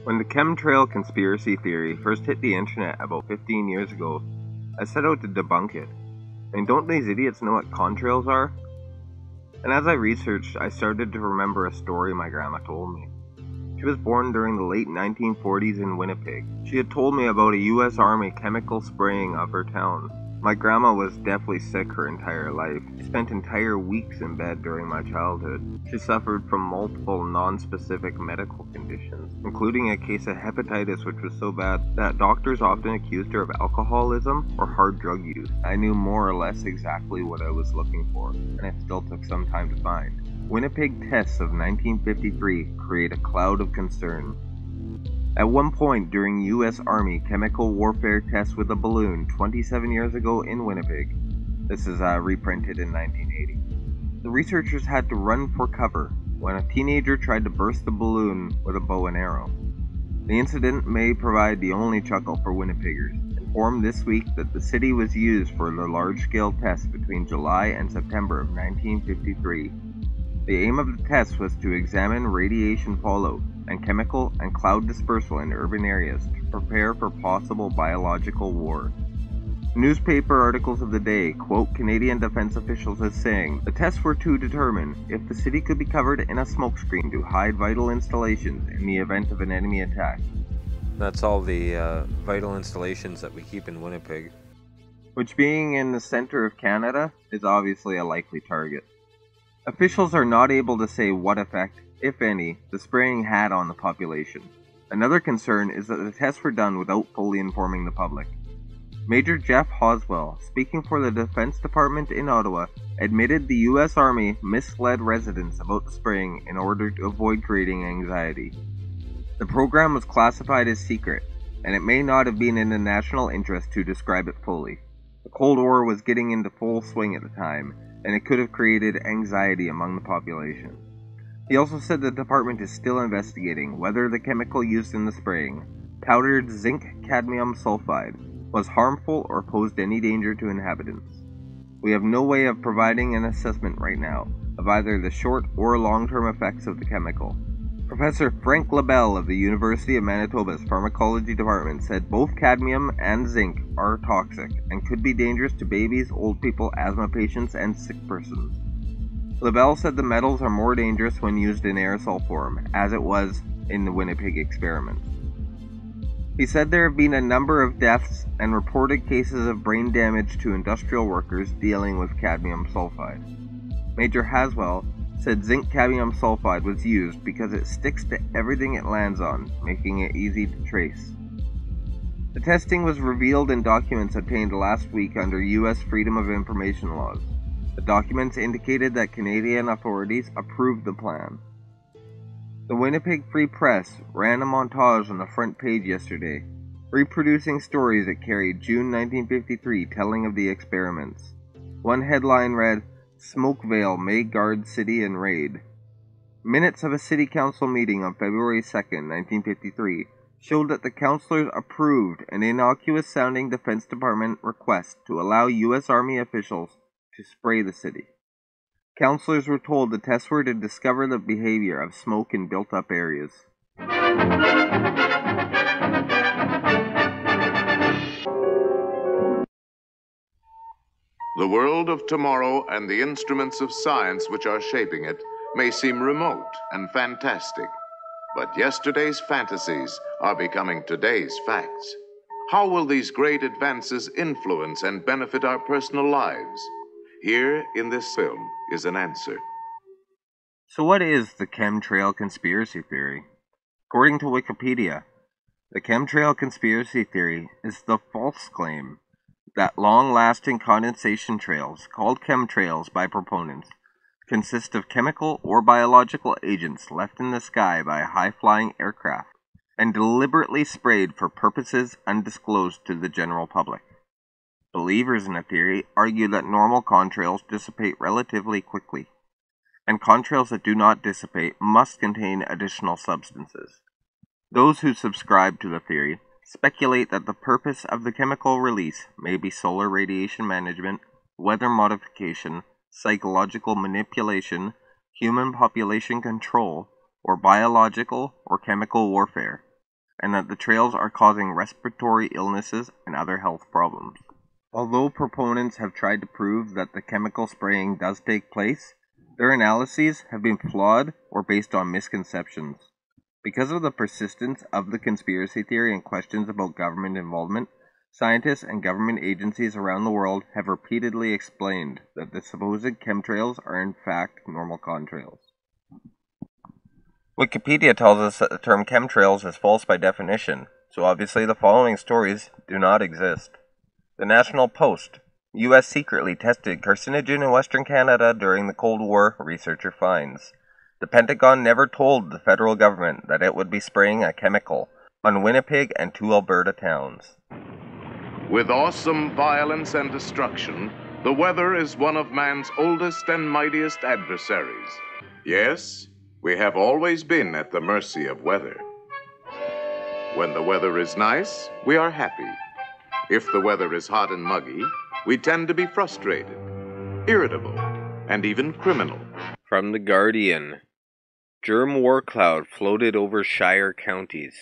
When the chemtrail conspiracy theory first hit the internet about 15 years ago, I set out to debunk it. And don't these idiots know what contrails are? And as I researched, I started to remember a story my grandma told me. She was born during the late 1940s in Winnipeg. She had told me about a US Army chemical spraying of her town. My grandma was deathly sick her entire life. She spent entire weeks in bed during my childhood. She suffered from multiple non-specific medical conditions, including a case of hepatitis which was so bad that doctors often accused her of alcoholism or hard drug use. I knew more or less exactly what I was looking for, and it still took some time to find. Winnipeg tests of 1953 create a cloud of concern. At one point during U.S. Army chemical warfare tests with a balloon 27 years ago in Winnipeg, this is reprinted in 1980, the researchers had to run for cover when a teenager tried to burst the balloon with a bow and arrow. The incident may provide the only chuckle for Winnipeggers, informed this week that the city was used for the large-scale test between July and September of 1953. The aim of the test was to examine radiation fallout and chemical and cloud dispersal in urban areas to prepare for possible biological war. Newspaper articles of the day quote Canadian defense officials as saying the tests were to determine if the city could be covered in a smokescreen to hide vital installations in the event of an enemy attack. That's all the vital installations that we keep in Winnipeg. Which, being in the center of Canada, is obviously a likely target. Officials are not able to say what effect, if any, the spraying had on the population. Another concern is that the tests were done without fully informing the public. Major Jeff Hoswell, speaking for the Defense Department in Ottawa, admitted the U.S. Army misled residents about the spraying in order to avoid creating anxiety. The program was classified as secret, and it may not have been in the national interest to describe it fully. The Cold War was getting into full swing at the time, and it could have created anxiety among the population. He also said the department is still investigating whether the chemical used in the spraying, powdered zinc cadmium sulfide, was harmful or posed any danger to inhabitants. We have no way of providing an assessment right now of either the short or long-term effects of the chemical. Professor Frank Labelle of the University of Manitoba's Pharmacology Department said both cadmium and zinc are toxic and could be dangerous to babies, old people, asthma patients, and sick persons. Labelle said the metals are more dangerous when used in aerosol form, as it was in the Winnipeg experiments. He said there have been a number of deaths and reported cases of brain damage to industrial workers dealing with cadmium sulfide. Major Haswell said zinc cadmium sulfide was used because it sticks to everything it lands on, making it easy to trace. The testing was revealed in documents obtained last week under U.S. Freedom of Information laws. The documents indicated that Canadian authorities approved the plan. The Winnipeg Free Press ran a montage on the front page yesterday, reproducing stories it carried June 1953 telling of the experiments. One headline read, "Smoke Veil May Guard City and Raid." Minutes of a city council meeting on February 2, 1953, showed that the councilors approved an innocuous-sounding Defense Department request to allow U.S. Army officials to spray the city. Councilors were told the tests were to discover the behavior of smoke in built-up areas. The world of tomorrow and the instruments of science which are shaping it may seem remote and fantastic, but yesterday's fantasies are becoming today's facts. How will these great advances influence and benefit our personal lives? Here in this film is an answer. So what is the chemtrail conspiracy theory? According to Wikipedia, the chemtrail conspiracy theory is the false claim that long-lasting condensation trails, called chemtrails by proponents, consist of chemical or biological agents left in the sky by a high-flying aircraft and deliberately sprayed for purposes undisclosed to the general public. Believers in the theory argue that normal contrails dissipate relatively quickly, and contrails that do not dissipate must contain additional substances. Those who subscribe to the theory speculate that the purpose of the chemical release may be solar radiation management, weather modification, psychological manipulation, human population control, or biological or chemical warfare. and that the trails are causing respiratory illnesses and other health problems. Although proponents have tried to prove that the chemical spraying does take place, their analyses have been flawed or based on misconceptions. Because of the persistence of the conspiracy theory and questions about government involvement, scientists and government agencies around the world have repeatedly explained that the supposed chemtrails are in fact normal contrails. Wikipedia tells us that the term chemtrails is false by definition, so obviously the following stories do not exist. The National Post. U.S. secretly tested carcinogen in Western Canada during the Cold War, researcher finds. The Pentagon never told the federal government that it would be spraying a chemical on Winnipeg and 2 Alberta towns. With awesome violence and destruction, the weather is one of man's oldest and mightiest adversaries. Yes, we have always been at the mercy of weather. When the weather is nice, we are happy. If the weather is hot and muggy, we tend to be frustrated, irritable, and even criminal. From The Guardian. Germ war cloud floated over Shire counties.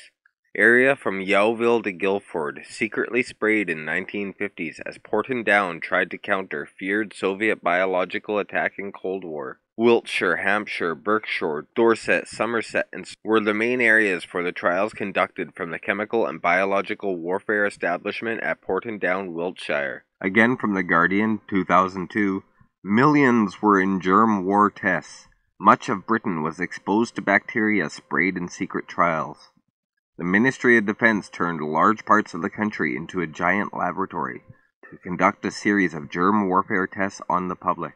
Area from Yowville to Guilford, secretly sprayed in 1950s as Porton Down tried to counter feared Soviet biological attack in Cold War. Wiltshire, Hampshire, Berkshire, Dorset, Somerset were the main areas for the trials conducted from the Chemical and Biological Warfare Establishment at Porton Down, Wiltshire. Again from The Guardian, 2002, millions were in germ war tests. Much of Britain was exposed to bacteria sprayed in secret trials. The Ministry of Defense turned large parts of the country into a giant laboratory to conduct a series of germ warfare tests on the public.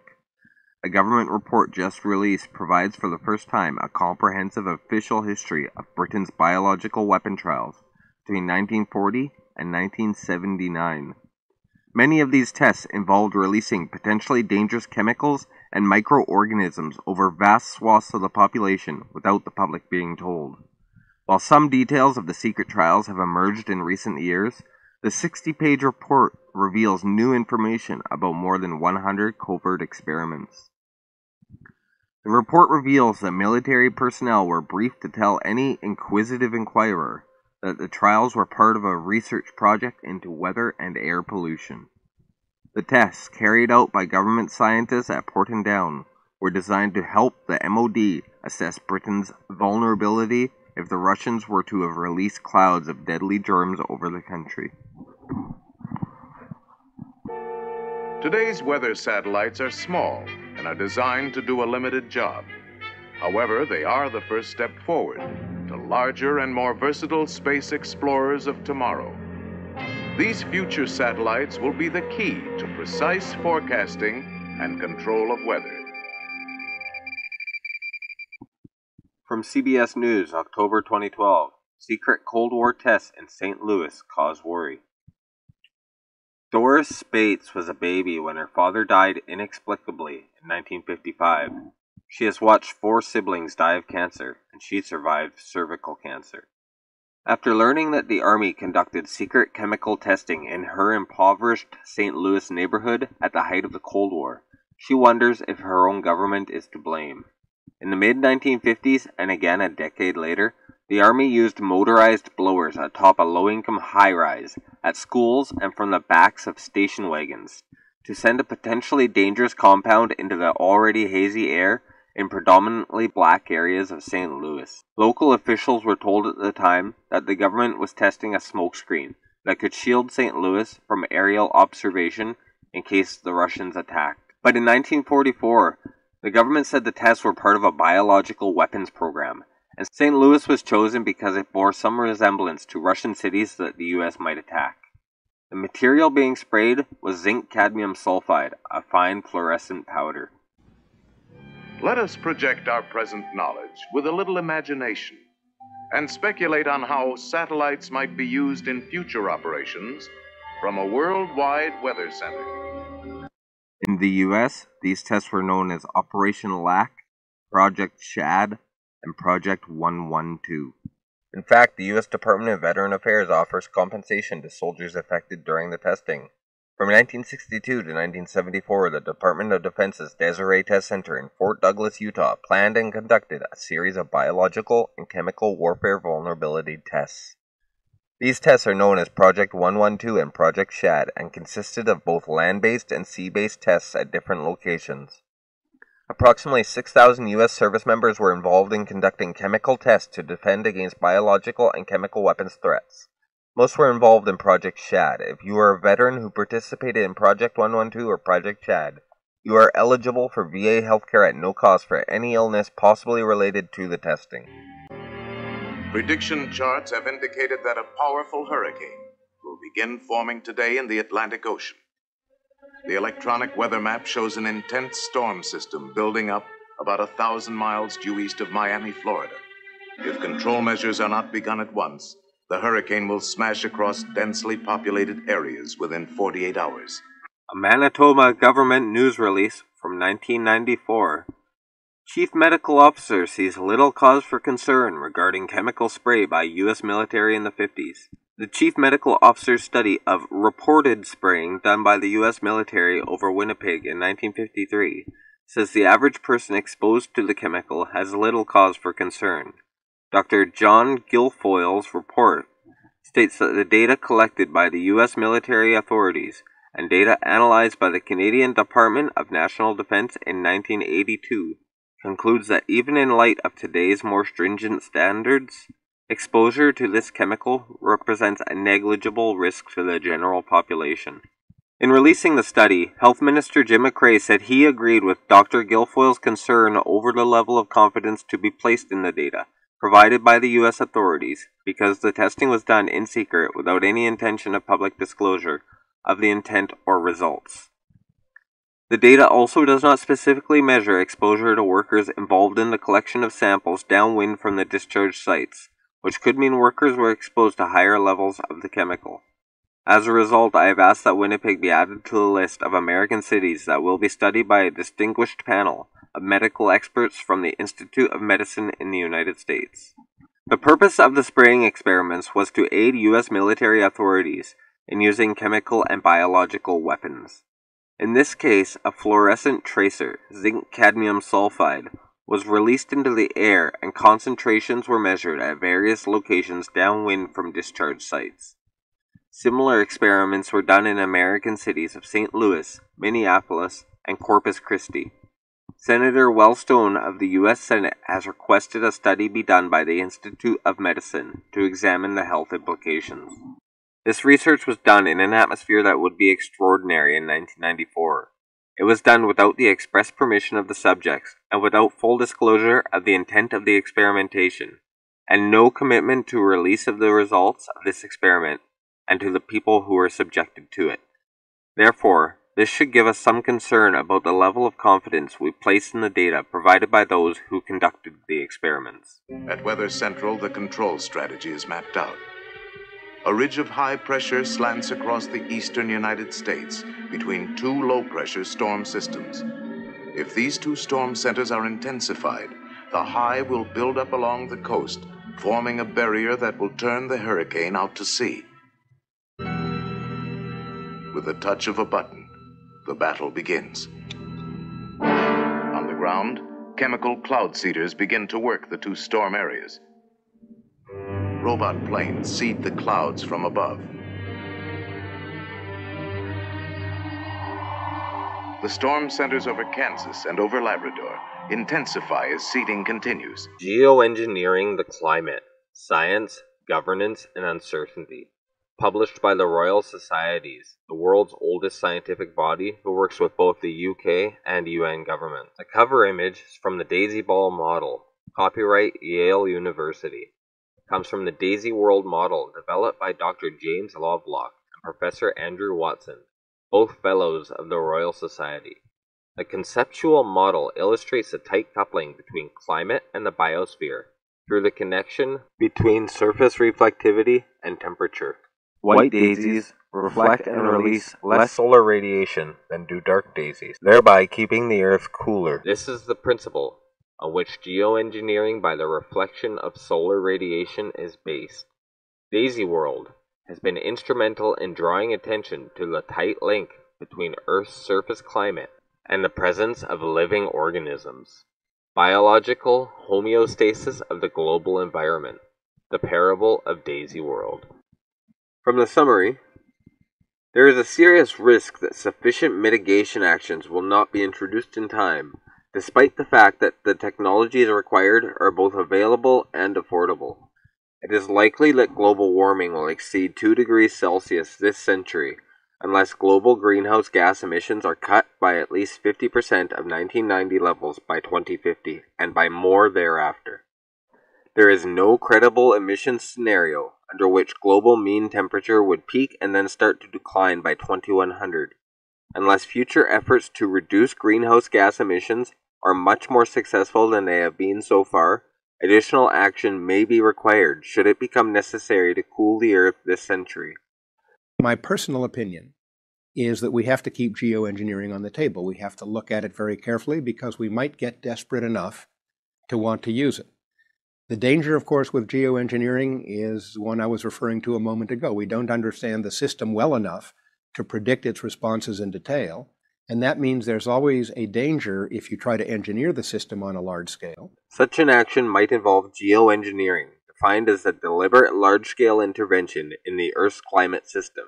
A government report just released provides for the first time a comprehensive official history of Britain's biological weapon trials between 1940 and 1979. Many of these tests involved releasing potentially dangerous chemicals and microorganisms over vast swaths of the population without the public being told. While some details of the secret trials have emerged in recent years, the 60-page report reveals new information about more than 100 covert experiments. The report reveals that military personnel were briefed to tell any inquisitive inquirer that the trials were part of a research project into weather and air pollution. The tests, carried out by government scientists at Porton Down, were designed to help the MOD assess Britain's vulnerability if the Russians were to have released clouds of deadly germs over the country. Today's weather satellites are small and are designed to do a limited job. However, they are the first step forward to larger and more versatile space explorers of tomorrow. These future satellites will be the key to precise forecasting and control of weather. From CBS News, October 2012, secret Cold War tests in St. Louis cause worry. Doris Spates was a baby when her father died inexplicably in 1955. She has watched 4 siblings die of cancer, and she survived cervical cancer. After learning that the Army conducted secret chemical testing in her impoverished St. Louis neighborhood at the height of the Cold War, she wonders if her own government is to blame. In the mid-1950s, and again a decade later, the Army used motorized blowers atop a low-income high-rise, at schools and from the backs of station wagons, to send a potentially dangerous compound into the already hazy air in predominantly black areas of St. Louis. Local officials were told at the time that the government was testing a smokescreen that could shield St. Louis from aerial observation in case the Russians attacked. But in 1944, the government said the tests were part of a biological weapons program, and St. Louis was chosen because it bore some resemblance to Russian cities that the U.S. might attack. The material being sprayed was zinc cadmium sulfide, a fine fluorescent powder. Let us project our present knowledge with a little imagination and speculate on how satellites might be used in future operations from a worldwide weather center. In the U.S., these tests were known as Operation LAC, Project SHAD, and Project 112. In fact, the U.S. Department of Veteran Affairs offers compensation to soldiers affected during the testing. From 1962 to 1974, the Department of Defense's Desiree Test Center in Fort Douglas, Utah, planned and conducted a series of biological and chemical warfare vulnerability tests. These tests are known as Project 112 and Project SHAD and consisted of both land-based and sea-based tests at different locations. Approximately 6,000 U.S. service members were involved in conducting chemical tests to defend against biological and chemical weapons threats. Most were involved in Project SHAD. If you are a veteran who participated in Project 112 or Project SHAD, you are eligible for VA healthcare at no cost for any illness possibly related to the testing. Prediction charts have indicated that a powerful hurricane will begin forming today in the Atlantic Ocean. The electronic weather map shows an intense storm system building up about 1,000 miles due east of Miami, Florida. If control measures are not begun at once, the hurricane will smash across densely populated areas within 48 hours. A Manitoba government news release from 1994. Chief Medical Officer sees little cause for concern regarding chemical spray by U.S. military in the 50s. The Chief Medical Officer's study of reported spraying done by the U.S. military over Winnipeg in 1953 says the average person exposed to the chemical has little cause for concern. Dr. John Guilfoyle's report states that the data collected by the U.S. military authorities and data analyzed by the Canadian Department of National Defence in 1982 concludes that even in light of today's more stringent standards, exposure to this chemical represents a negligible risk to the general population. In releasing the study, Health Minister Jim McCrae said he agreed with Dr. Guilfoyle's concern over the level of confidence to be placed in the data provided by the U.S. authorities because the testing was done in secret without any intention of public disclosure of the intent or results. The data also does not specifically measure exposure to workers involved in the collection of samples downwind from the discharge sites, which could mean workers were exposed to higher levels of the chemical. As a result, I have asked that Winnipeg be added to the list of American cities that will be studied by a distinguished panel of medical experts from the Institute of Medicine in the United States. The purpose of the spraying experiments was to aid U.S. military authorities in using chemical and biological weapons. In this case, a fluorescent tracer, zinc-cadmium sulfide, was released into the air and concentrations were measured at various locations downwind from discharge sites. Similar experiments were done in American cities of St. Louis, Minneapolis, and Corpus Christi. Senator Wellstone of the U.S. Senate has requested a study be done by the Institute of Medicine to examine the health implications. This research was done in an atmosphere that would be extraordinary in 1994. It was done without the express permission of the subjects and without full disclosure of the intent of the experimentation, and no commitment to release of the results of this experiment and to the people who were subjected to it. Therefore, this should give us some concern about the level of confidence we place in the data provided by those who conducted the experiments. At Weather Central, the control strategy is mapped out. A ridge of high pressure slants across the eastern United States between two low-pressure storm systems. If these two storm centers are intensified, the high will build up along the coast, forming a barrier that will turn the hurricane out to sea. With the touch of a button, the battle begins. On the ground, chemical cloud seeders begin to work the two storm areas. Robot planes seed the clouds from above. The storm centers over Kansas and over Labrador intensify as seeding continues. Geo-engineering the climate, science, governance, and uncertainty. Published by the Royal Societies, the world's oldest scientific body who works with both the UK and UN government. The cover image is from the DaisyBall model, copyright Yale University. Comes from the Daisy World model developed by Dr. James Lovelock and Professor Andrew Watson, both fellows of the Royal Society. The conceptual model illustrates the tight coupling between climate and the biosphere through the connection between surface reflectivity and temperature. White daisies reflect and release less solar radiation than do dark daisies, thereby keeping the Earth cooler. This is the principle on which geoengineering by the reflection of solar radiation is based. Daisy World has been instrumental in drawing attention to the tight link between Earth's surface climate and the presence of living organisms. Biological homeostasis of the global environment. The parable of Daisy World. From the summary, there is a serious risk that sufficient mitigation actions will not be introduced in time, despite the fact that the technologies required are both available and affordable. It is likely that global warming will exceed 2 degrees Celsius this century, unless global greenhouse gas emissions are cut by at least 50% of 1990 levels by 2050, and by more thereafter. There is no credible emissions scenario under which global mean temperature would peak and then start to decline by 2100. Unless future efforts to reduce greenhouse gas emissions are much more successful than they have been so far, additional action may be required should it become necessary to cool the Earth this century. My personal opinion is that we have to keep geoengineering on the table. We have to look at it very carefully because we might get desperate enough to want to use it. The danger, of course, with geoengineering is one I was referring to a moment ago. We don't understand the system well enough to predict its responses in detail, and that means there's always a danger if you try to engineer the system on a large scale. Such an action might involve geoengineering, defined as a deliberate large-scale intervention in the Earth's climate system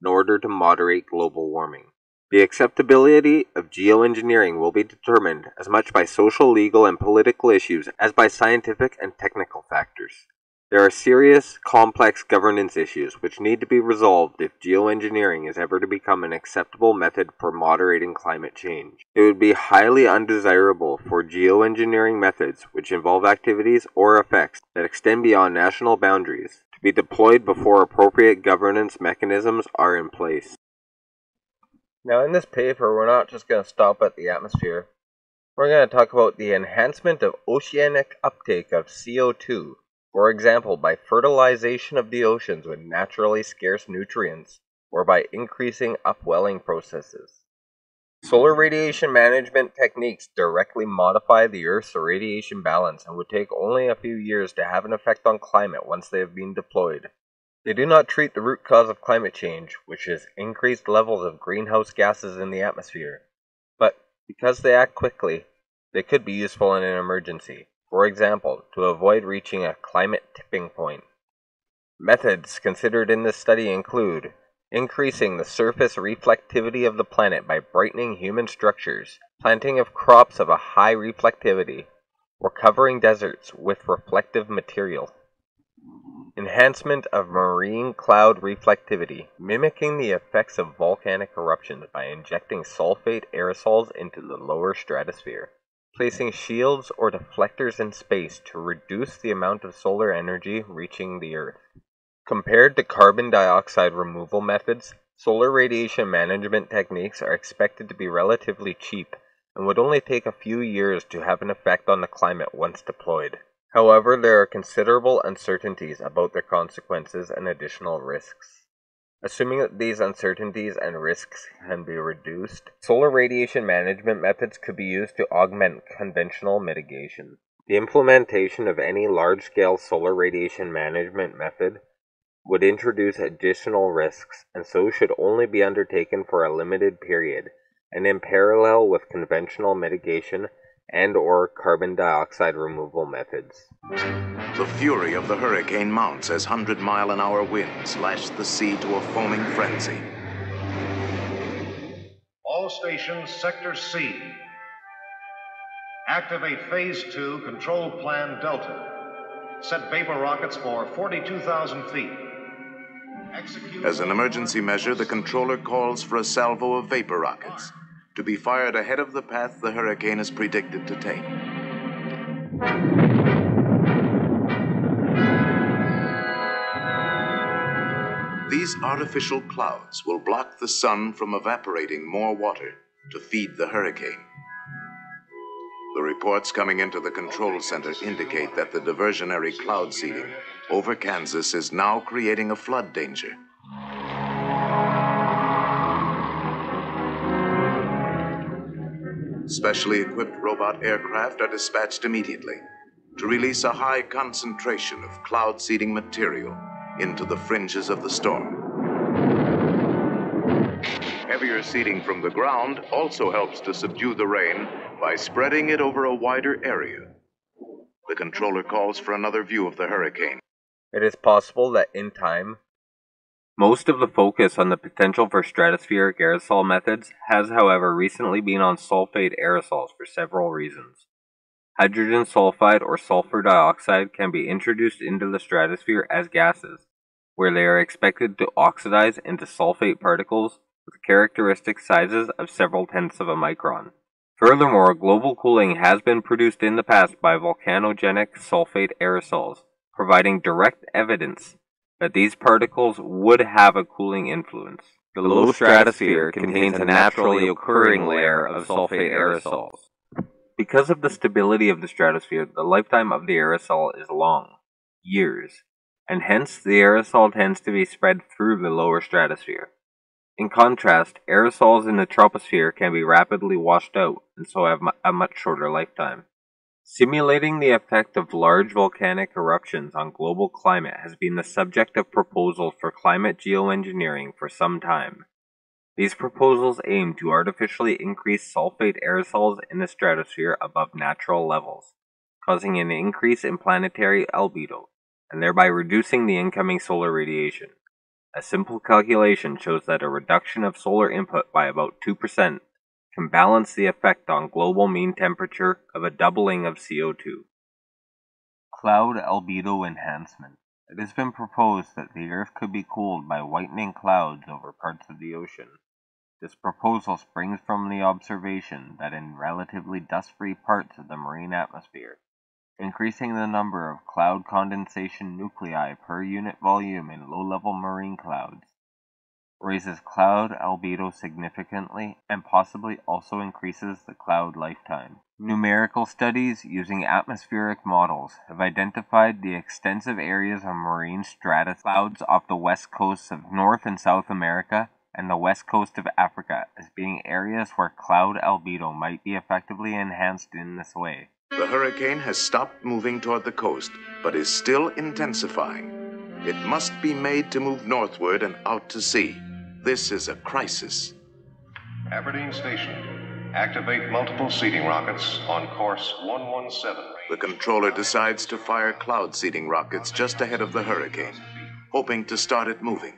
in order to moderate global warming. The acceptability of geoengineering will be determined as much by social, legal, and political issues as by scientific and technical factors. There are serious, complex governance issues which need to be resolved if geoengineering is ever to become an acceptable method for moderating climate change. It would be highly undesirable for geoengineering methods which involve activities or effects that extend beyond national boundaries to be deployed before appropriate governance mechanisms are in place. Now in this paper, we're not just going to stop at the atmosphere. We're going to talk about the enhancement of oceanic uptake of CO2, for example by fertilization of the oceans with naturally scarce nutrients, or by increasing upwelling processes. Solar radiation management techniques directly modify the Earth's radiation balance and would take only a few years to have an effect on climate once they have been deployed. They do not treat the root cause of climate change, which is increased levels of greenhouse gases in the atmosphere. But because they act quickly, they could be useful in an emergency, for example, to avoid reaching a climate tipping point. Methods considered in this study include increasing the surface reflectivity of the planet by brightening human structures, planting of crops of a high reflectivity, or covering deserts with reflective material. Enhancement of marine cloud reflectivity, mimicking the effects of volcanic eruptions by injecting sulfate aerosols into the lower stratosphere. Placing shields or deflectors in space to reduce the amount of solar energy reaching the Earth. Compared to carbon dioxide removal methods, solar radiation management techniques are expected to be relatively cheap and would only take a few years to have an effect on the climate once deployed. However, there are considerable uncertainties about their consequences and additional risks. Assuming that these uncertainties and risks can be reduced, solar radiation management methods could be used to augment conventional mitigation. The implementation of any large-scale solar radiation management method would introduce additional risks, and so should only be undertaken for a limited period, and in parallel with conventional mitigation and/or carbon dioxide removal methods. The fury of the hurricane mounts as 100-mile-an-hour winds lash the sea to a foaming frenzy. All stations, Sector C. Activate Phase 2, Control Plan Delta. Set vapor rockets for 42,000 feet. Execute. As an emergency measure, the controller calls for a salvo of vapor rockets to be fired ahead of the path the hurricane is predicted to take. These artificial clouds will block the sun from evaporating more water to feed the hurricane. The reports coming into the control center indicate that the diversionary cloud seeding over Kansas is now creating a flood danger. Specially equipped robot aircraft are dispatched immediately to release a high concentration of cloud seeding material into the fringes of the storm. Heavier seeding from the ground also helps to subdue the rain by spreading it over a wider area. The controller calls for another view of the hurricane. It is possible that in time, Most of the focus on the potential for stratospheric aerosol methods has, however, recently been on sulfate aerosols for several reasons. Hydrogen sulfide or sulfur dioxide can be introduced into the stratosphere as gases, where they are expected to oxidize into sulfate particles with characteristic sizes of several tenths of a micron. Furthermore, global cooling has been produced in the past by volcanogenic sulfate aerosols, providing direct evidence that these particles would have a cooling influence. The low stratosphere contains a naturally occurring layer of sulfate aerosols. Because of the stability of the stratosphere, the lifetime of the aerosol is long, years, and hence the aerosol tends to be spread through the lower stratosphere. In contrast, aerosols in the troposphere can be rapidly washed out and so have a much shorter lifetime. Simulating the effect of large volcanic eruptions on global climate has been the subject of proposals for climate geoengineering for some time. These proposals aim to artificially increase sulfate aerosols in the stratosphere above natural levels, causing an increase in planetary albedo, and thereby reducing the incoming solar radiation. A simple calculation shows that a reduction of solar input by about 2% can balance the effect on global mean temperature of a doubling of CO2. Cloud albedo enhancement. It has been proposed that the Earth could be cooled by whitening clouds over parts of the ocean. This proposal springs from the observation that in relatively dust-free parts of the marine atmosphere, increasing the number of cloud condensation nuclei per unit volume in low-level marine clouds raises cloud albedo significantly and possibly also increases the cloud lifetime. Numerical studies using atmospheric models have identified the extensive areas of marine stratus clouds off the west coasts of North and South America and the west coast of Africa as being areas where cloud albedo might be effectively enhanced in this way. The hurricane has stopped moving toward the coast, but is still intensifying. It must be made to move northward and out to sea. This is a crisis. Aberdeen Station. Activate multiple seeding rockets on course 117. The controller decides to fire cloud seeding rockets just ahead of the hurricane, hoping to start it moving.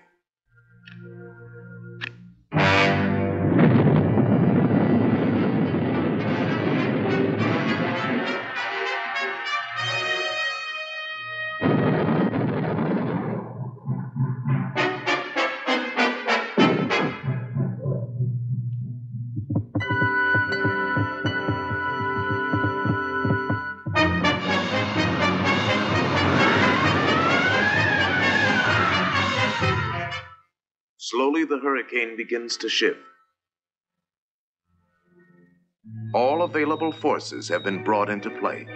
Slowly, the hurricane begins to shift. All available forces have been brought into play.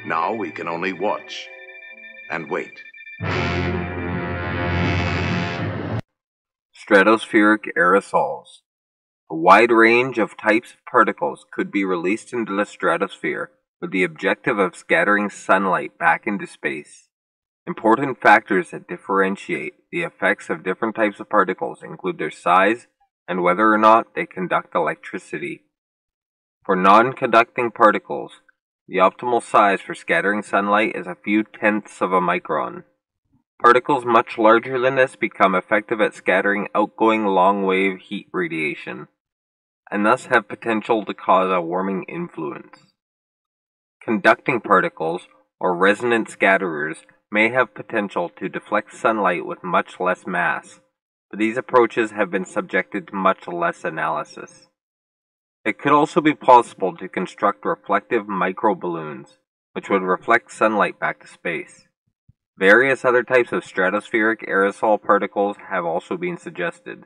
Now we can only watch and wait. Stratospheric aerosols. A wide range of types of particles could be released into the stratosphere with the objective of scattering sunlight back into space. Important factors that differentiate the effects of different types of particles include their size and whether or not they conduct electricity. For non-conducting particles, the optimal size for scattering sunlight is a few tenths of a micron. Particles much larger than this become effective at scattering outgoing long-wave heat radiation, and thus have potential to cause a warming influence. Conducting particles, or resonant scatterers, may have potential to deflect sunlight with much less mass, but these approaches have been subjected to much less analysis. It could also be possible to construct reflective microballoons, which would reflect sunlight back to space. Various other types of stratospheric aerosol particles have also been suggested.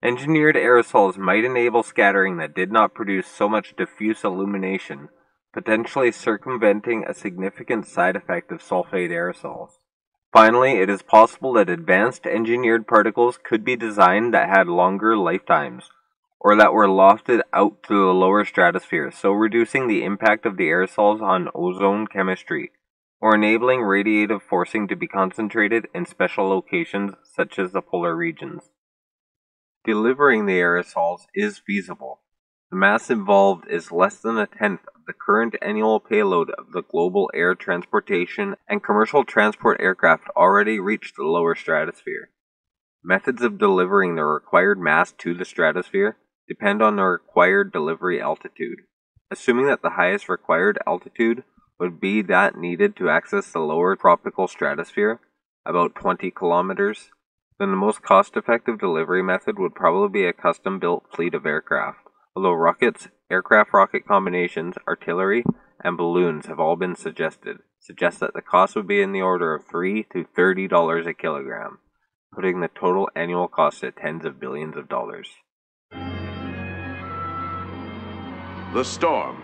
Engineered aerosols might enable scattering that did not produce so much diffuse illumination, potentially circumventing a significant side effect of sulfate aerosols. Finally, it is possible that advanced engineered particles could be designed that had longer lifetimes, or that were lofted out to the lower stratosphere, so reducing the impact of the aerosols on ozone chemistry, or enabling radiative forcing to be concentrated in special locations such as the polar regions. Delivering the aerosols is feasible. The mass involved is less than a tenth of the current annual payload of the global air transportation and commercial transport aircraft already reach the lower stratosphere. Methods of delivering the required mass to the stratosphere depend on the required delivery altitude. Assuming that the highest required altitude would be that needed to access the lower tropical stratosphere, about 20 kilometers, then the most cost-effective delivery method would probably be a custom-built fleet of aircraft, although rockets, aircraft-rocket combinations, artillery, and balloons have all been suggested, suggest that the cost would be in the order of $3 to $30 a kilogram, putting the total annual cost at tens of billions of dollars. The storm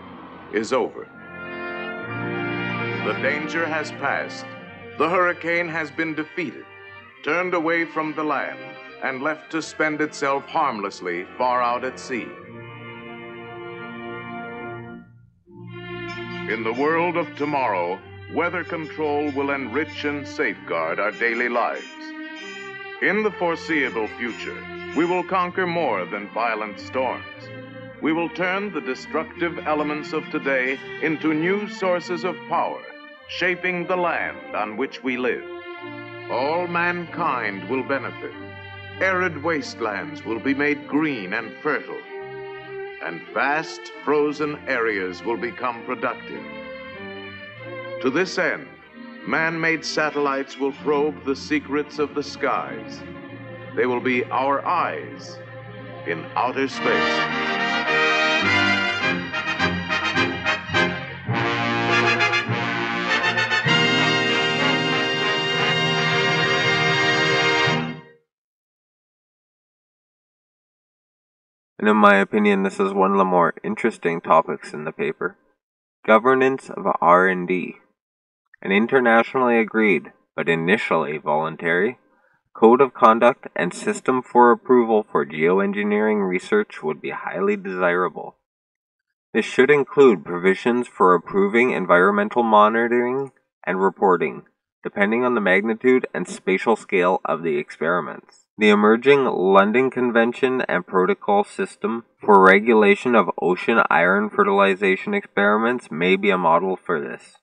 is over. The danger has passed. The hurricane has been defeated, turned away from the land, and left to spend itself harmlessly far out at sea. In the world of tomorrow, weather control will enrich and safeguard our daily lives. In the foreseeable future, we will conquer more than violent storms. We will turn the destructive elements of today into new sources of power, shaping the land on which we live. All mankind will benefit. Arid wastelands will be made green and fertile, and vast frozen areas will become productive. To this end, man-made satellites will probe the secrets of the skies. They will be our eyes in outer space. And in my opinion, this is one of the more interesting topics in the paper. Governance of R&D. An internationally agreed, but initially voluntary, code of conduct and system for approval for geoengineering research would be highly desirable. This should include provisions for approving environmental monitoring and reporting, depending on the magnitude and spatial scale of the experiments. The emerging London Convention and Protocol system for regulation of ocean iron fertilization experiments may be a model for this.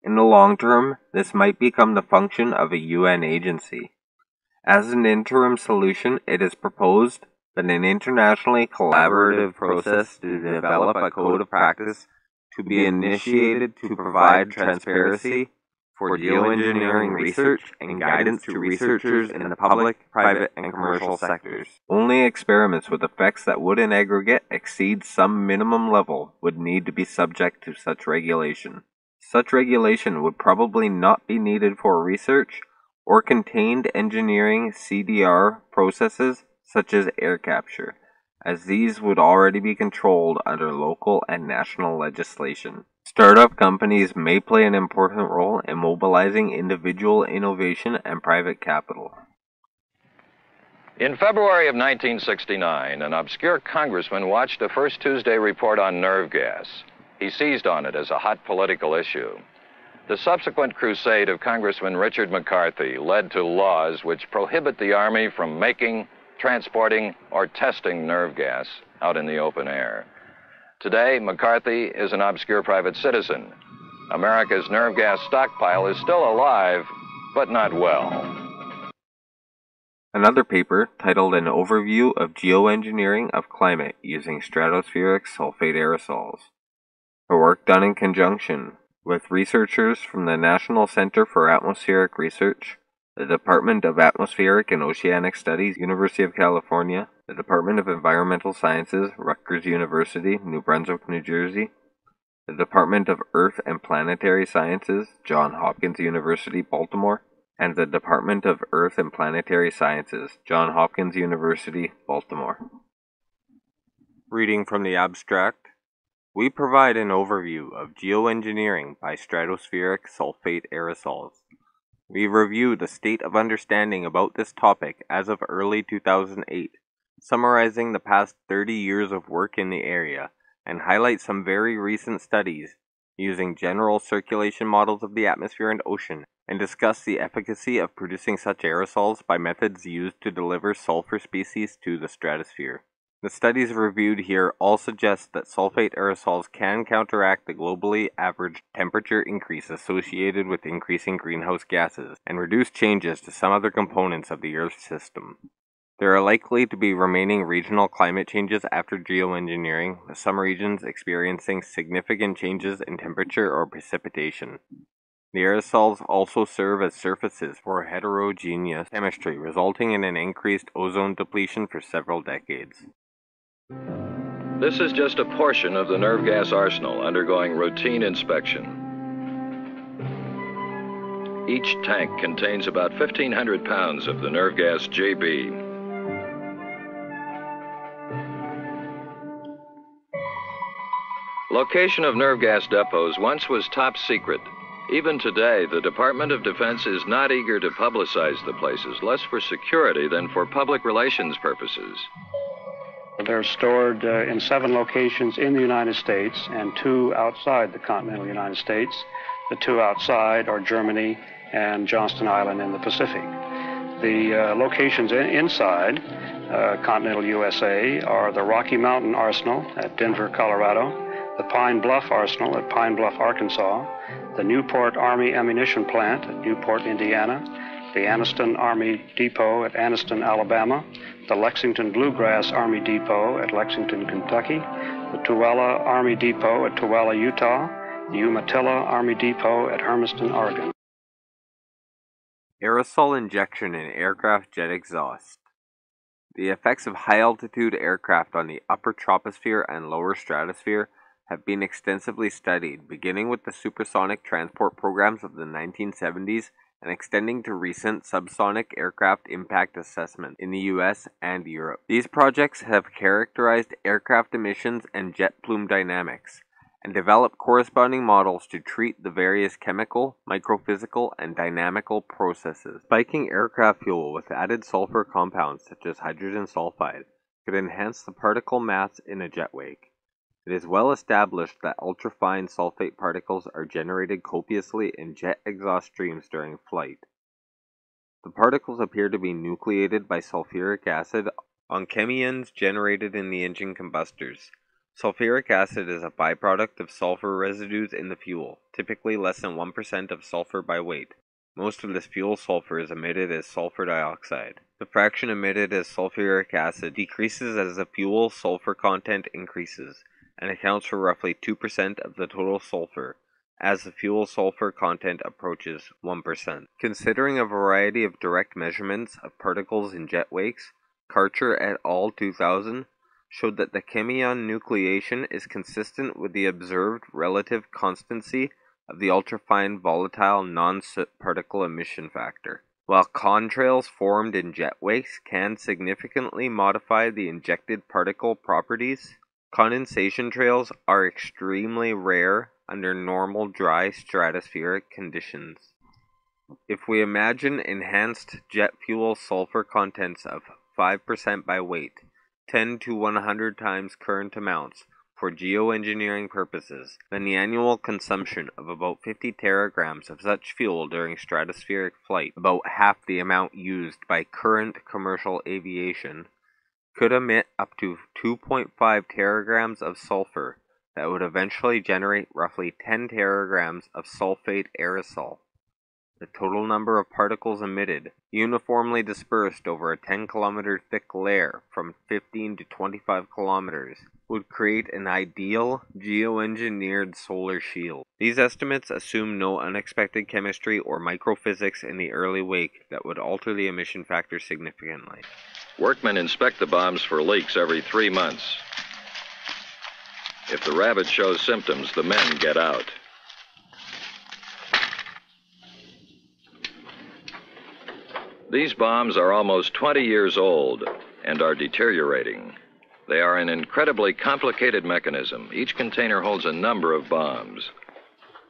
In the long term, this might become the function of a UN agency. As an interim solution, it is proposed that an internationally collaborative process to develop a code of practice to be initiated to provide transparency for geoengineering research and guidance to researchers in the public, private, and commercial sectors. Only experiments with effects that would in aggregate exceed some minimum level would need to be subject to such regulation. Such regulation would probably not be needed for research or contained engineering CDR processes such as air capture, as these would already be controlled under local and national legislation. Startup companies may play an important role in mobilizing individual innovation and private capital. In February of 1969, an obscure congressman watched a First Tuesday report on nerve gas. He seized on it as a hot political issue. The subsequent crusade of Congressman Richard McCarthy led to laws which prohibit the Army from making, transporting, or testing nerve gas out in the open air. Today, McCarthy is an obscure private citizen. America's nerve gas stockpile is still alive, but not well. Another paper, titled An Overview of Geoengineering of Climate Using Stratospheric Sulfate Aerosols. The work done in conjunction with researchers from the National Center for Atmospheric Research, the Department of Atmospheric and Oceanic Studies, University of California, the Department of Environmental Sciences, Rutgers University, New Brunswick, New Jersey, the Department of Earth and Planetary Sciences, Johns Hopkins University, Baltimore, and the Department of Earth and Planetary Sciences, Johns Hopkins University, Baltimore. Reading from the abstract, we provide an overview of geoengineering by stratospheric sulfate aerosols. We review the state of understanding about this topic as of early 2008, summarizing the past 30 years of work in the area, and highlight some very recent studies using general circulation models of the atmosphere and ocean, and discuss the efficacy of producing such aerosols by methods used to deliver sulfur species to the stratosphere. The studies reviewed here all suggest that sulfate aerosols can counteract the globally average temperature increase associated with increasing greenhouse gases and reduce changes to some other components of the Earth's system. There are likely to be remaining regional climate changes after geoengineering, with some regions experiencing significant changes in temperature or precipitation. The aerosols also serve as surfaces for heterogeneous chemistry, resulting in an increased ozone depletion for several decades. This is just a portion of the nerve gas arsenal undergoing routine inspection. Each tank contains about 1,500 pounds of the nerve gas JB. Location of nerve gas depots once was top secret. Even today, the Department of Defense is not eager to publicize the places, less for security than for public relations purposes. They're stored in 7 locations in the United States and 2 outside the continental United States. The 2 outside are Germany and Johnston Island in the Pacific. The locations inside continental USA are the Rocky Mountain Arsenal at Denver, Colorado, the Pine Bluff Arsenal at Pine Bluff, Arkansas, the Newport Army Ammunition Plant at Newport, Indiana, the Anniston Army Depot at Anniston, Alabama, the Lexington Bluegrass Army Depot at Lexington, Kentucky, the Tooele Army Depot at Tooele, Utah, the Umatilla Army Depot at Hermiston, Oregon. Aerosol injection in aircraft jet exhaust. The effects of high-altitude aircraft on the upper troposphere and lower stratosphere have been extensively studied, beginning with the supersonic transport programs of the 1970s and extending to recent subsonic aircraft impact assessment in the US and Europe. These projects have characterized aircraft emissions and jet plume dynamics, and developed corresponding models to treat the various chemical, microphysical, and dynamical processes. Spiking aircraft fuel with added sulfur compounds such as hydrogen sulfide could enhance the particle mass in a jet wake. It is well established that ultrafine sulfate particles are generated copiously in jet exhaust streams during flight. The particles appear to be nucleated by sulfuric acid on chemions generated in the engine combustors. Sulfuric acid is a byproduct of sulfur residues in the fuel, typically less than 1% of sulfur by weight. Most of this fuel sulfur is emitted as sulfur dioxide. The fraction emitted as sulfuric acid decreases as the fuel sulfur content increases, and accounts for roughly 2% of the total sulfur, as the fuel sulfur content approaches 1%. Considering a variety of direct measurements of particles in jet wakes, Karcher et al. 2000 showed that the chemion nucleation is consistent with the observed relative constancy of the ultrafine volatile non-soot particle emission factor. While contrails formed in jet wakes can significantly modify the injected particle properties, condensation trails are extremely rare under normal dry stratospheric conditions. If we imagine enhanced jet fuel sulfur contents of 5% by weight, 10 to 100 times current amounts, for geoengineering purposes, then the annual consumption of about 50 teragrams of such fuel during stratospheric flight, about half the amount used by current commercial aviation, could emit up to 2.5 teragrams of sulfur that would eventually generate roughly 10 teragrams of sulfate aerosol. The total number of particles emitted, uniformly dispersed over a 10-kilometer thick layer from 15 to 25 kilometers, would create an ideal geoengineered solar shield. These estimates assume no unexpected chemistry or microphysics in the early wake that would alter the emission factor significantly. Workmen inspect the bombs for leaks every 3 months. If the rabbit shows symptoms, the men get out. These bombs are almost 20 years old and are deteriorating. They are an incredibly complicated mechanism. Each container holds a number of bombs.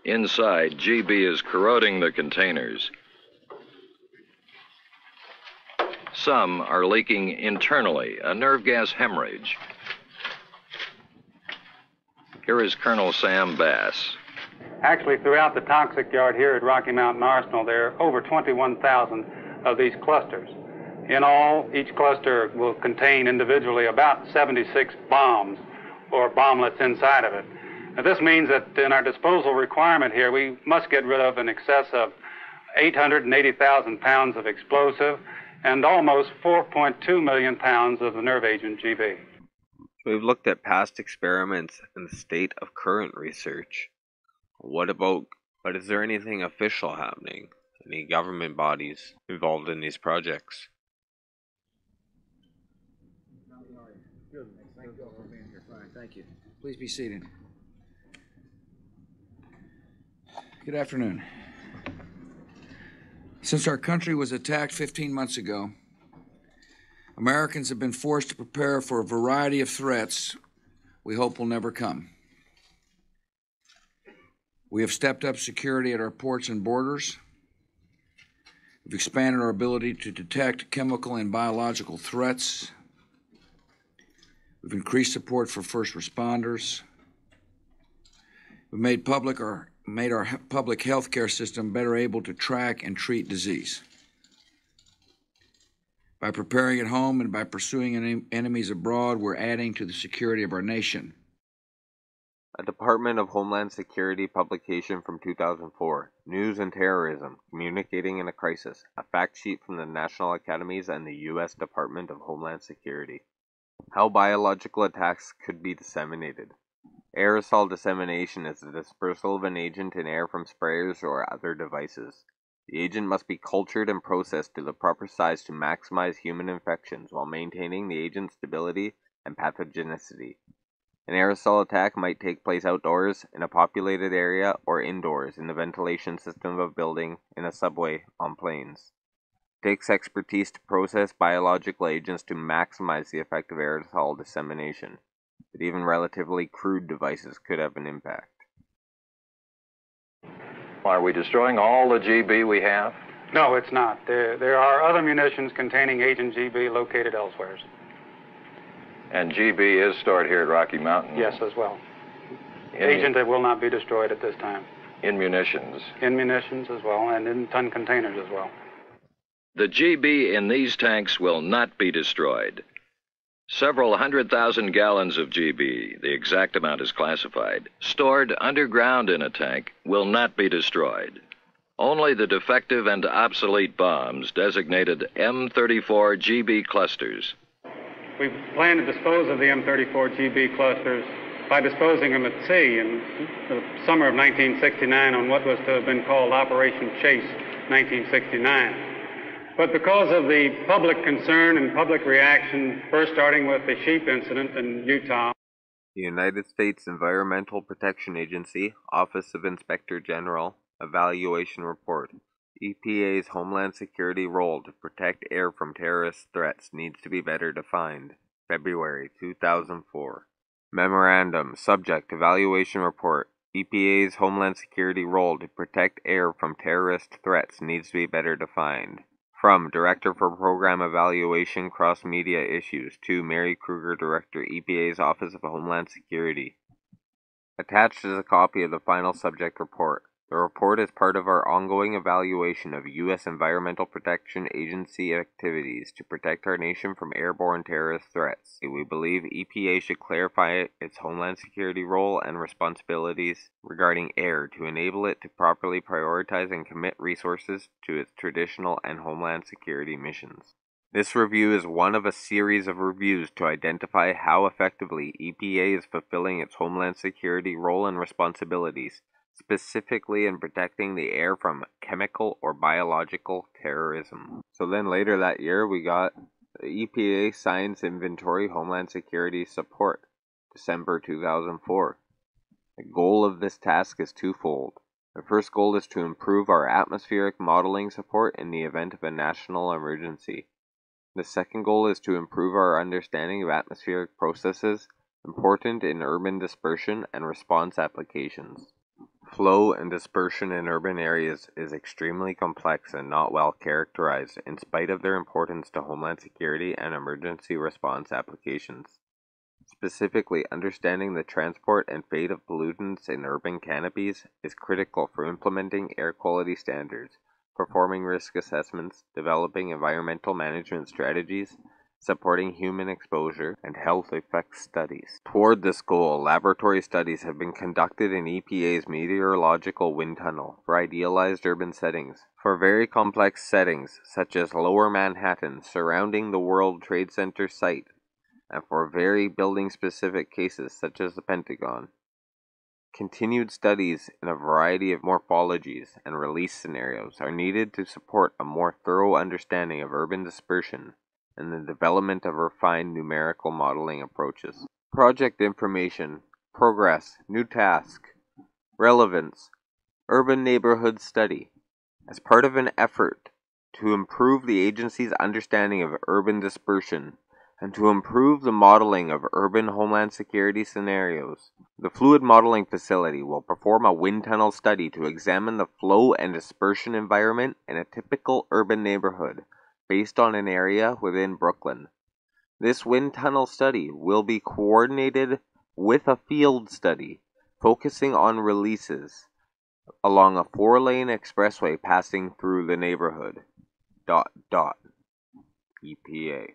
Inside, GB is corroding the containers. Some are leaking internally, a nerve gas hemorrhage. Here is Colonel Sam Bass. Actually, throughout the toxic yard here at Rocky Mountain Arsenal, there are over 21,000 of these clusters. In all, each cluster will contain individually about 76 bombs or bomblets inside of it. Now, this means that in our disposal requirement here, we must get rid of in excess of 880,000 pounds of explosive and almost 4.2 million pounds of the nerve agent GB. We've looked at past experiments and the state of current research. But is there anything official happening? Any government bodies involved in these projects? Good. Thank you all for being here. Fine, thank you. Please be seated. Good afternoon. Since our country was attacked 15 months ago, Americans have been forced to prepare for a variety of threats we hope will never come. We have stepped up security at our ports and borders. We've expanded our ability to detect chemical and biological threats. We've increased support for first responders. We've made our public health care system better able to track and treat disease. By preparing at home and by pursuing enemies abroad, we're adding to the security of our nation. A Department of Homeland Security publication from 2004, News and Terrorism, Communicating in a Crisis, a fact sheet from the National Academies and the U.S. Department of Homeland Security. How biological attacks could be disseminated. Aerosol dissemination is the dispersal of an agent in air from sprayers or other devices. The agent must be cultured and processed to the proper size to maximize human infections while maintaining the agent's stability and pathogenicity. An aerosol attack might take place outdoors, in a populated area, or indoors in the ventilation system of a building, in a subway, on planes. It takes expertise to process biological agents to maximize the effect of aerosol dissemination, but even relatively crude devices could have an impact. Are we destroying all the GB we have? No, it's not. There are other munitions containing Agent GB located elsewhere. And GB is stored here at Rocky Mountain? Yes, as well. Agent that will not be destroyed at this time. In munitions? In munitions as well, and in ton containers as well. The GB in these tanks will not be destroyed. Several 100,000 gallons of GB, the exact amount is classified, stored underground in a tank, will not be destroyed. Only the defective and obsolete bombs, designated M34 GB clusters. We plan to dispose of the M34 GB clusters by disposing them at sea in the summer of 1969 on what was to have been called Operation Chase 1969. But because of the public concern and public reaction, first starting with the sheep incident in Utah. The United States Environmental Protection Agency, Office of Inspector General, Evaluation Report. EPA's Homeland Security role to protect air from terrorist threats needs to be better defined. February 2004. Memorandum. Subject. Evaluation Report. EPA's Homeland Security role to protect air from terrorist threats needs to be better defined. From Director for Program Evaluation Cross-Media Issues to Mary Kruger, Director, EPA's Office of Homeland Security. Attached is a copy of the final subject report. The report is part of our ongoing evaluation of U.S. Environmental Protection Agency activities to protect our nation from airborne terrorist threats. We believe EPA should clarify its Homeland Security role and responsibilities regarding air to enable it to properly prioritize and commit resources to its traditional and Homeland Security missions. This review is one of a series of reviews to identify how effectively EPA is fulfilling its Homeland Security role and responsibilities, specifically in protecting the air from chemical or biological terrorism. So then later that year we got the EPA Science Inventory Homeland Security Support, December 2004. The goal of this task is twofold. The first goal is to improve our atmospheric modeling support in the event of a national emergency. The second goal is to improve our understanding of atmospheric processes important in urban dispersion and response applications. Flow and dispersion in urban areas is extremely complex and not well characterized in spite of their importance to Homeland Security and emergency response applications. Specifically, understanding the transport and fate of pollutants in urban canopies is critical for implementing air quality standards, performing risk assessments, developing environmental management strategies, supporting human exposure, and health effects studies. Toward this goal, laboratory studies have been conducted in EPA's meteorological wind tunnel for idealized urban settings. For very complex settings, such as Lower Manhattan surrounding the World Trade Center site, and for very building-specific cases such as the Pentagon. Continued studies in a variety of morphologies and release scenarios are needed to support a more thorough understanding of urban dispersion and the development of refined numerical modeling approaches. Project information, progress, new task, relevance, urban neighborhood study. As part of an effort to improve the agency's understanding of urban dispersion and to improve the modeling of urban homeland security scenarios, the Fluid Modeling Facility will perform a wind tunnel study to examine the flow and dispersion environment in a typical urban neighborhood based on an area within Brooklyn. This wind tunnel study will be coordinated with a field study focusing on releases along a 4-lane expressway passing through the neighborhood. EPA.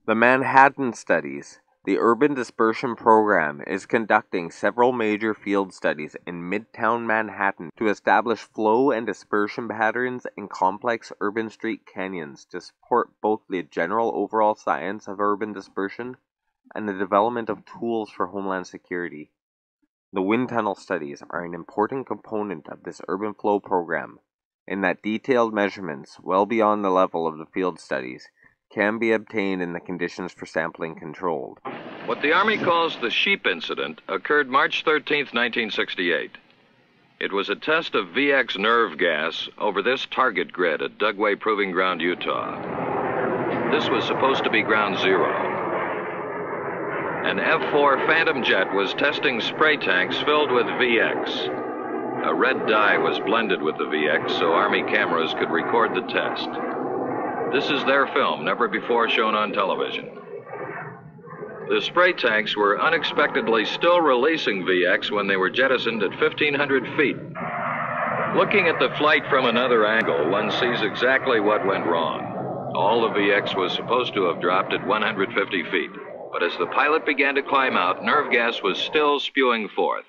The Manhattan Studies. The Urban Dispersion Program is conducting several major field studies in Midtown Manhattan to establish flow and dispersion patterns in complex urban street canyons to support both the general overall science of urban dispersion and the development of tools for homeland security. The wind tunnel studies are an important component of this urban flow program in that detailed measurements, well beyond the level of the field studies, can be obtained in the conditions for sampling controlled. What the Army calls the sheep incident occurred March 13, 1968. It was a test of VX nerve gas over this target grid at Dugway Proving Ground, Utah. This was supposed to be ground zero. An F-4 Phantom jet was testing spray tanks filled with VX. A red dye was blended with the VX so Army cameras could record the test. This is their film, never before shown on television. The spray tanks were unexpectedly still releasing VX when they were jettisoned at 1,500 feet. Looking at the flight from another angle, one sees exactly what went wrong. All the VX was supposed to have dropped at 150 feet, but as the pilot began to climb out, nerve gas was still spewing forth.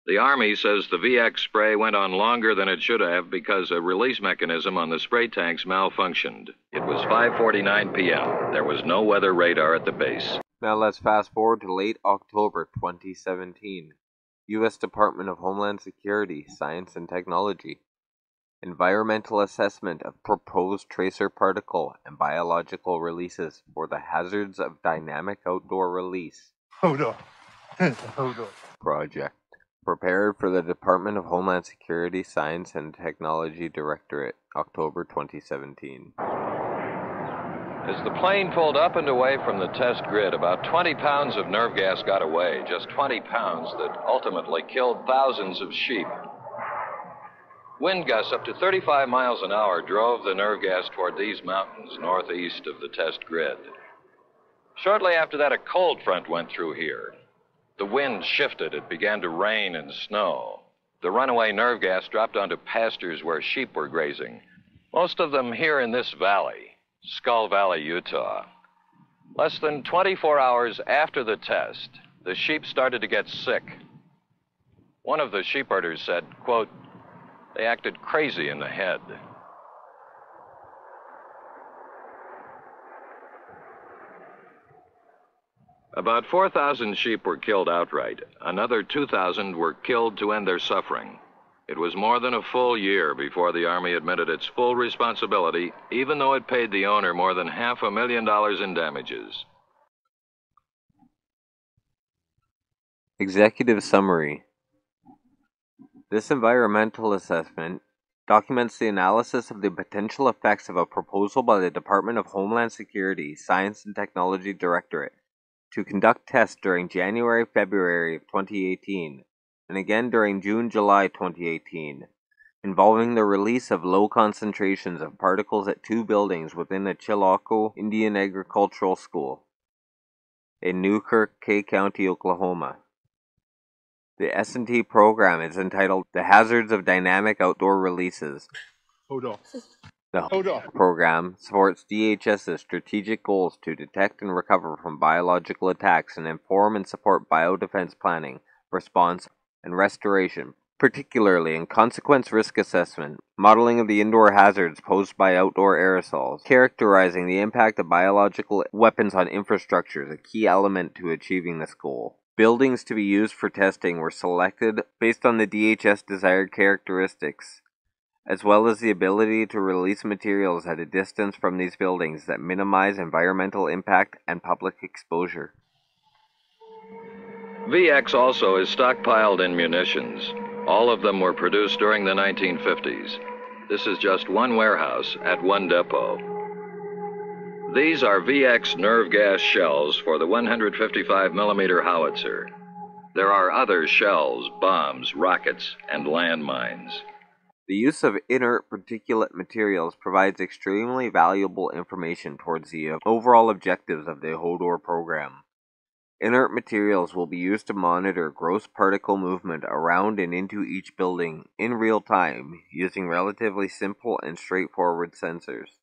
The Army says the VX spray went on longer than it should have because a release mechanism on the spray tanks malfunctioned. It was 5:49 p.m. There was no weather radar at the base. Now let's fast forward to late October 2017. U.S. Department of Homeland Security, Science and Technology. Environmental assessment of proposed tracer particle and biological releases for the hazards of dynamic outdoor release. HODOR Project. Prepared for the Department of Homeland Security, Science and Technology Directorate, October 2017. As the plane pulled up and away from the test grid, about 20 pounds of nerve gas got away, just 20 pounds that ultimately killed thousands of sheep. Wind gusts up to 35 miles an hour drove the nerve gas toward these mountains northeast of the test grid. Shortly after that, a cold front went through here. The wind shifted. It began to rain and snow. The runaway nerve gas dropped onto pastures where sheep were grazing, most of them here in this valley, Skull Valley, Utah. Less than 24 hours after the test, the sheep started to get sick. One of the sheep herders said, quote, "They acted crazy in the head." About 4,000 sheep were killed outright. Another 2,000 were killed to end their suffering. It was more than a full year before the Army admitted its full responsibility, even though it paid the owner more than $500,000 in damages. Executive Summary. This environmental assessment documents the analysis of the potential effects of a proposal by the Department of Homeland Security, Science and Technology Directorate to conduct tests during January-February of 2018, and again during June-July 2018, involving the release of low concentrations of particles at 2 buildings within the Chilocco Indian Agricultural School in Newkirk, Kay County, Oklahoma. The S&T program is entitled The Hazards of Dynamic Outdoor Releases. HODOR. The HODOR program supports DHS's strategic goals to detect and recover from biological attacks and inform and support biodefense planning, response, and restoration, particularly in consequence risk assessment, modeling of the indoor hazards posed by outdoor aerosols, characterizing the impact of biological weapons on infrastructure is a key element to achieving this goal. Buildings to be used for testing were selected based on the DHS desired characteristics, as well as the ability to release materials at a distance from these buildings that minimize environmental impact and public exposure. VX also is stockpiled in munitions. All of them were produced during the 1950s. This is just one warehouse at one depot. These are VX nerve gas shells for the 155mm howitzer. There are other shells, bombs, rockets, and landmines. The use of inert particulate materials provides extremely valuable information towards the overall objectives of the HODOR program. Inert materials will be used to monitor gross particle movement around and into each building in real time using relatively simple and straightforward sensors.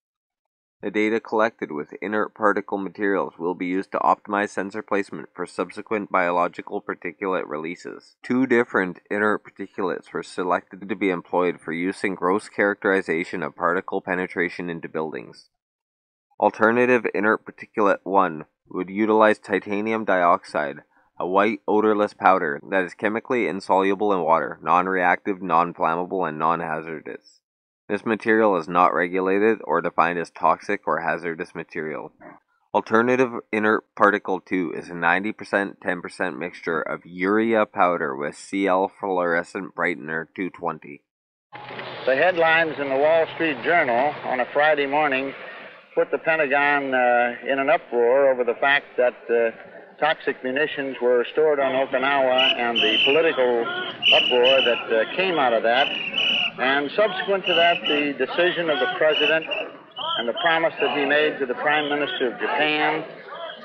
The data collected with inert particle materials will be used to optimize sensor placement for subsequent biological particulate releases. 2 different inert particulates were selected to be employed for use in gross characterization of particle penetration into buildings. Alternative inert particulate 1 would utilize titanium dioxide, a white odorless powder that is chemically insoluble in water, non-reactive, non-flammable, and non-hazardous. This material is not regulated or defined as toxic or hazardous material. Alternative inert particle 2 is a 90% 10% mixture of urea powder with Cl fluorescent brightener 220. The headlines in the Wall Street Journal on a Friday morning put the Pentagon in an uproar over the fact that toxic munitions were stored on Okinawa and the political uproar that came out of that. And subsequent to that, the decision of the President and the promise that he made to the Prime Minister of Japan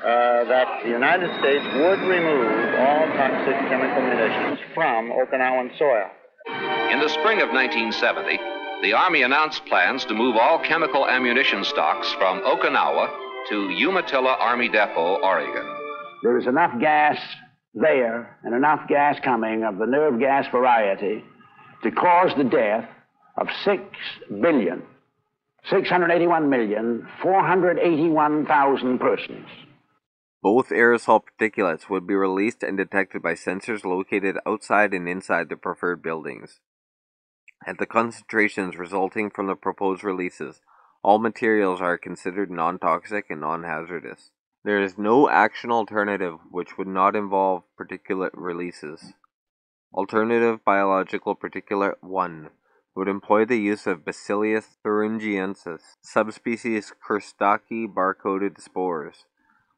that the United States would remove all toxic chemical munitions from Okinawan soil. In the spring of 1970, the Army announced plans to move all chemical ammunition stocks from Okinawa to Umatilla Army Depot, Oregon. There is enough gas there and enough gas coming of the nerve gas variety to cause the death of 681,481,000 persons. Both aerosol particulates would be released and detected by sensors located outside and inside the preferred buildings. At the concentrations resulting from the proposed releases, all materials are considered non-toxic and non-hazardous. There is no action alternative which would not involve particulate releases. Alternative biological particulate 1 would employ the use of Bacillus thuringiensis, subspecies Kerstaki barcoded spores,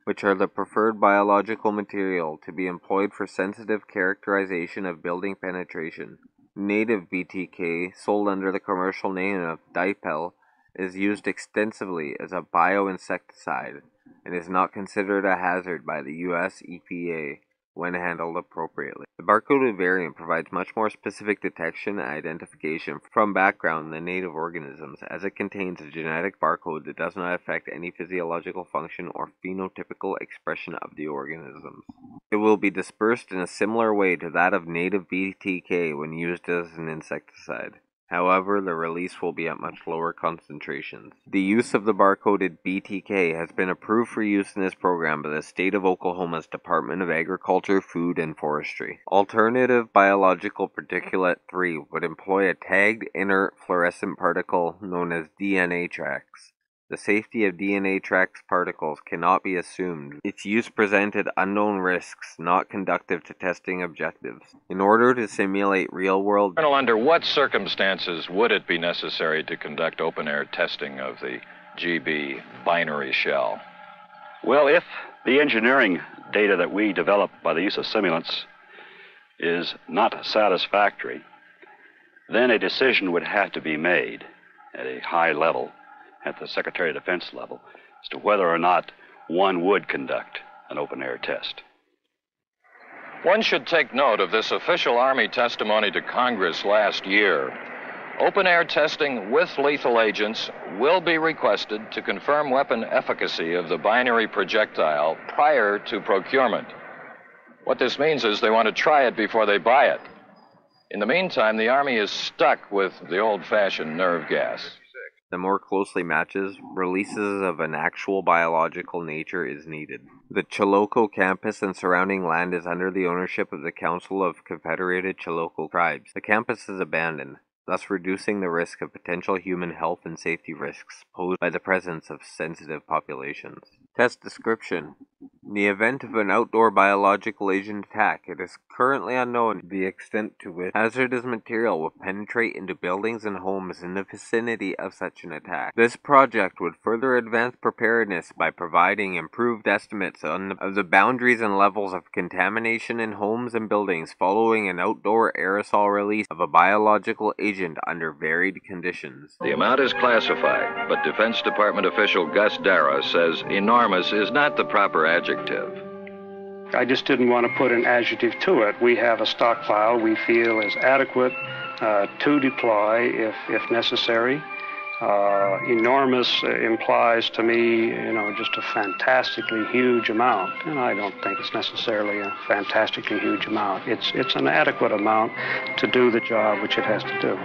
which are the preferred biological material to be employed for sensitive characterization of building penetration. Native BTK, sold under the commercial name of Dipel, is used extensively as a bioinsecticide and is not considered a hazard by the U.S. EPA when handled appropriately. The barcoded variant provides much more specific detection and identification from background than native organisms, as it contains a genetic barcode that does not affect any physiological function or phenotypical expression of the organisms. It will be dispersed in a similar way to that of native BTK when used as an insecticide. However, the release will be at much lower concentrations. The use of the barcoded BTK has been approved for use in this program by the state of Oklahoma's Department of Agriculture, Food, and Forestry. Alternative biological particulate 3 would employ a tagged inert fluorescent particle known as DNA tracks. The safety of DNA tracks particles cannot be assumed. Its use presented unknown risks not conducive to testing objectives. In order to simulate real-world... Colonel, under what circumstances would it be necessary to conduct open-air testing of the GB binary shell? Well, if the engineering data that we develop by the use of simulants is not satisfactory, then a decision would have to be made at a high level, at the Secretary of Defense level, as to whether or not one would conduct an open-air test. One should take note of this official Army testimony to Congress last year. Open-air testing with lethal agents will be requested to confirm weapon efficacy of the binary projectile prior to procurement. What this means is they want to try it before they buy it. In the meantime, the Army is stuck with the old-fashioned nerve gas. That more closely matches releases of an actual biological nature is needed. The Chiloko campus and surrounding land is under the ownership of the Council of Confederated Chiloko Tribes. The campus is abandoned, thus reducing the risk of potential human health and safety risks posed by the presence of sensitive populations. Test description. In the event of an outdoor biological agent attack, it is currently unknown the extent to which hazardous material will penetrate into buildings and homes in the vicinity of such an attack. This project would further advance preparedness by providing improved estimates of the boundaries and levels of contamination in homes and buildings following an outdoor aerosol release of a biological agent under varied conditions. The amount is classified, but Defense Department official Gus Dara says enormous is not the proper adjective. I just didn't want to put an adjective to it. We have a stockpile we feel is adequate to deploy if necessary. Enormous implies to me, just a fantastically huge amount, and I don't think it's necessarily a fantastically huge amount. It's an adequate amount to do the job which it has to do.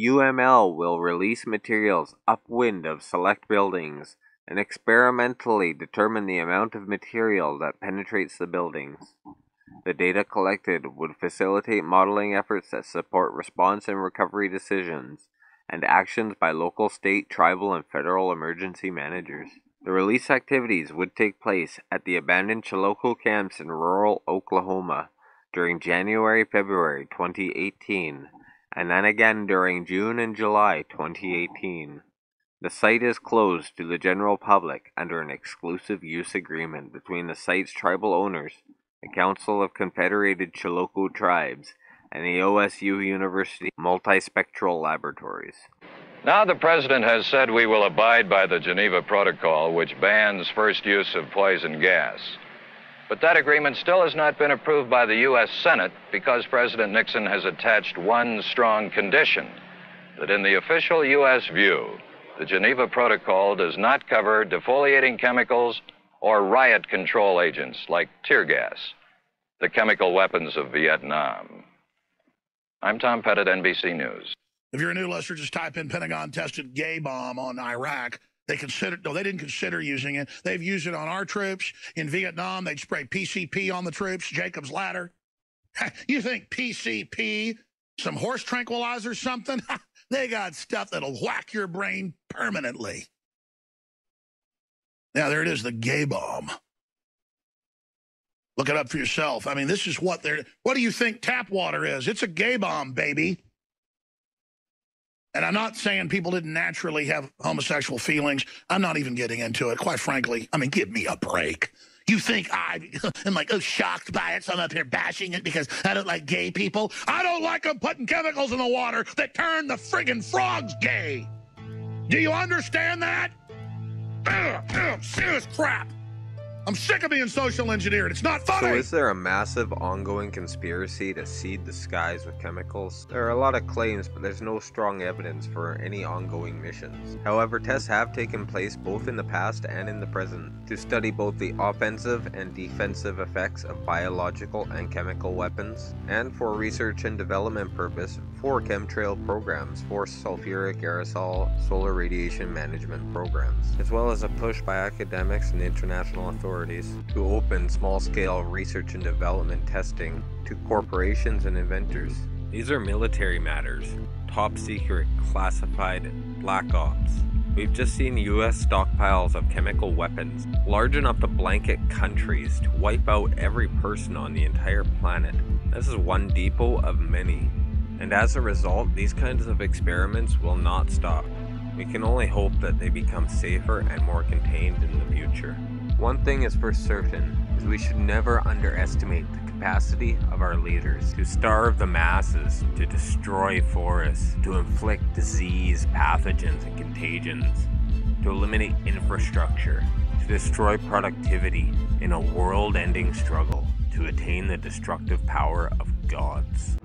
UML will release materials upwind of select buildings and experimentally determine the amount of material that penetrates the buildings. The data collected would facilitate modeling efforts that support response and recovery decisions and actions by local, state, tribal, and federal emergency managers. The release activities would take place at the abandoned Chiloko camps in rural Oklahoma during January-February 2018, and then again during June and July 2018. The site is closed to the general public under an exclusive use agreement between the site's tribal owners, the Council of Confederated Chiloko Tribes, and the OSU University Multispectral Laboratories. Now the President has said we will abide by the Geneva Protocol, which bans first use of poison gas. But that agreement still has not been approved by the U.S. Senate because President Nixon has attached one strong condition, that in the official U.S. view, the Geneva Protocol does not cover defoliating chemicals or riot control agents like tear gas, the chemical weapons of Vietnam. I'm Tom Pettit, NBC News. If you're a new listener, just type in Pentagon tested gay bomb on Iraq. They didn't consider using it. They've used it on our troops. In Vietnam, they'd spray PCP on the troops, Jacob's Ladder. You think PCP, some horse tranquilizer, something? They got stuff that'll whack your brain permanently. Now, there it is, the gay bomb. Look it up for yourself. I mean, this is what do you think tap water is? It's a gay bomb, baby. And I'm not saying people didn't naturally have homosexual feelings. I'm not even getting into it, quite frankly. I mean, give me a break. You think I am like, shocked by it, so I'm up here bashing it because I don't like gay people? I don't like them putting chemicals in the water that turn the friggin' frogs gay. Do you understand that? Serious crap. I'm sick of being social engineered. It's not funny. So is there a massive ongoing conspiracy to seed the skies with chemicals? There are a lot of claims, but there's no strong evidence for any ongoing missions. However, tests have taken place both in the past and in the present to study both the offensive and defensive effects of biological and chemical weapons, and for research and development purpose for chemtrail programs for sulfuric aerosol solar radiation management programs, as well as a push by academics and international authorities to open small-scale research and development testing to corporations and inventors. These are military matters, top secret, classified, black ops. We've just seen US stockpiles of chemical weapons large enough to blanket countries to wipe out every person on the entire planet. This is one depot of many. And as a result, these kinds of experiments will not stop. We can only hope that they become safer and more contained in the future. One thing is for certain, is we should never underestimate the capacity of our leaders to starve the masses, to destroy forests, to inflict disease, pathogens, and contagions, to eliminate infrastructure, to destroy productivity in a world-ending struggle. to attain the destructive power of gods.